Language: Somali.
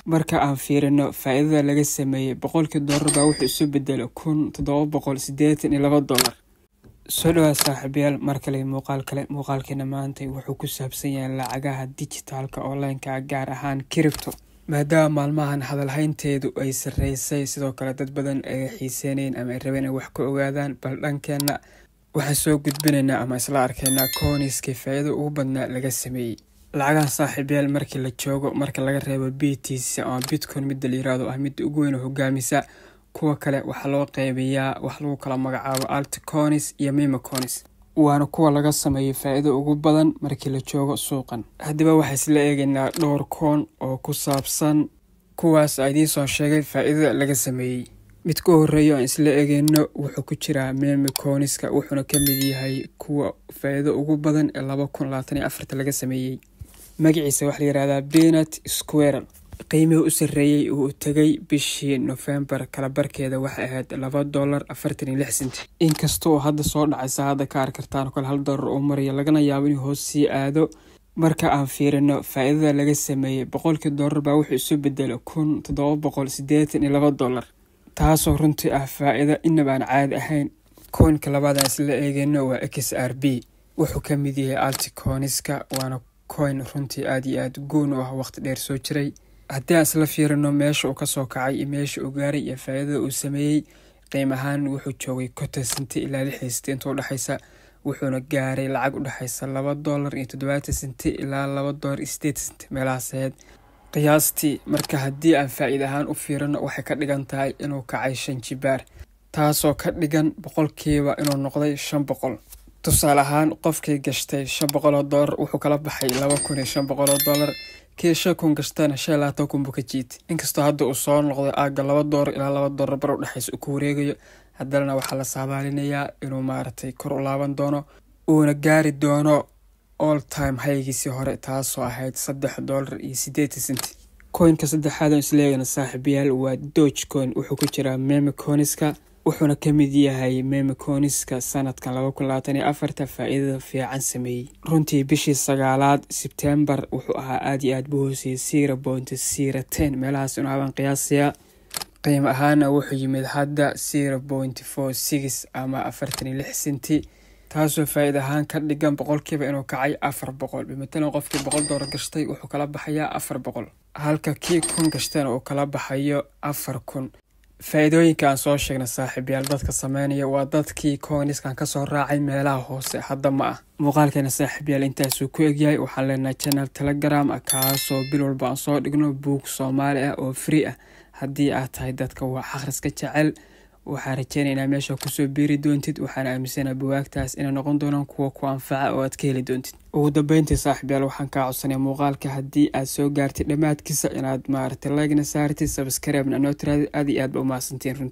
marka aan fiirino faa'iidada laga sameeyay $100 baa wuxuu isu bedelay $1782. soo dhawaad saaxiibayaal markale muuqaalkeena maanta wuxuu ku saabsan yahay lacagaha digitalka online-ka gaar ahaan crypto maadaama maalmahan hadalhaynteedu ay sareysay sidoo kale dad badan ay xiiseynayeen ama ay rabeen wax ka ogaadaan bal dhankeena waxaan soo gudbinaynaa ama isla arkaynaa coinska faa'iido ugu badnaa laga sameeyay lacagaha saaxiibayaal markii la joogo marka laga reebo BTC ama Bitcoin mid la yiraahdo ah mid ugu weyn oo hogaamisa kuwa kale waxa loo qaybiyaa wax lagu kala magacaabo altcoins iyo meme coins waana kuwa laga sameeyay faa'iido ugu badan markii la joogo suuqan hadaba waxa isla eegaynaa dhowr coin oo ku saabsan kuwaas ay soo sheegay faa'iido laga sameeyay mid ka horeeyo aan isla eegayno wuxuu ku jiraa meme coinska wuxuuna ka mid yahay kuwa faa'iido ugu badan ee 2024 laga sameeyay magaciisa waxa la yiraahdaa Binance Square qiimuhu u sareeyay uu tagay bishii November kala barkeeda waxa ahayd $2.46 inkastoo hadda soo dhacaysa hadda ka arkartaan kala $1 oo mariyo lagana yaabo in hoos sii aado marka aan fiirino faa'iidada laga sameeyay $100 baa wuxuu isu bedelay $1782 taasoo runtii ah faa'iido inaba aan caadi ahayn coinka labaad aan isla eegayno waa XRP wuxuu ka mid yahay altcoinska waana coin runtii aad iyo aad goon u ah waqti dheer soo jiray haddii aan isla fiirino meesha uu ka soo kacay iyo meesha uu gaaray iyo faa'iidada uu sameeyay qiimo ahaan wuxuu joogay 50 senti ilaa 60 senti u dhaxaysa wuxuuna gaaray lacag u dhaxaysa $2.70 ilaa $2.80 meelahaas qiyaastii marka haddii aan faa'iido ahaan u fiirino waxay ka dhigan tahay inuu kacay 5 jibaar taasoo ka dhigan boqolkiiba inuu noqday 500 tusaale ahaan qofkii gashtay $500 wuxuu kala baxay $2500 keesha kun gashtana $5,000 buu ka jiitay inkastoo hadda uu soo noqday aaga $2 ilaa $2 bar u dhaxaysa ku wareegayo haddana waxa la saadaalinayaa inuu maartay kor u laaban doono uuna gaari doono all time high-giisii hore taasoo ahayd $3.80 coinka saddexaad oo isleeyana saaxiibayaal waa Dogecoin wuxuu ku jiraa meme coinska wuxuuna ka mid yahay meme coinska sanadkan 2024 faa'iido fiican sameeyay runtii bishii 9 September wuxuu ahaa aad iyo aad buu hooseeyay 0.010 meelahaas inuu aban qiyaasiya qiimo ahaan wuxuu yimid hadda 0.46 ama 46 senti taasoo faa'iido ahaan ka dhigan boqolkiiba inuu kacay 400 bimatalan qofkii $100 gashtay wuxuu kala baxayaa 400 halka kii kun gashtayna uu kala baxayo 4000 faa'iidooyinka aan soo sheegnay saaxiibayaal dadka sameynaya waa dadkii coinskan ka soo raacay meelaha hoose hadda ma ah muuqaalkeena saaxiibayaal intaas uu ku egyahay waxaan leenahay channel Telegram kaasoo bil walba aan soo dhigno book Soomaali ah oo free ah haddii aad tahay dadka wax akhriska jecel waxaan rajaynaynaa meesha ku soo biiri doontid waxaan aaminsanahay buugaagtaas inay noqon doonaan kuwa ku anfaca oo aad ka heli doontid ugu dambeyntii saaxiibayaal waxaan ka codsanayaa muuqaalka haddii aad soo gaartay dhamaadkiisa inaad maartay like na saartid subscribe na noo tiraadid aad iyo aad ba u mahadsantiin runtii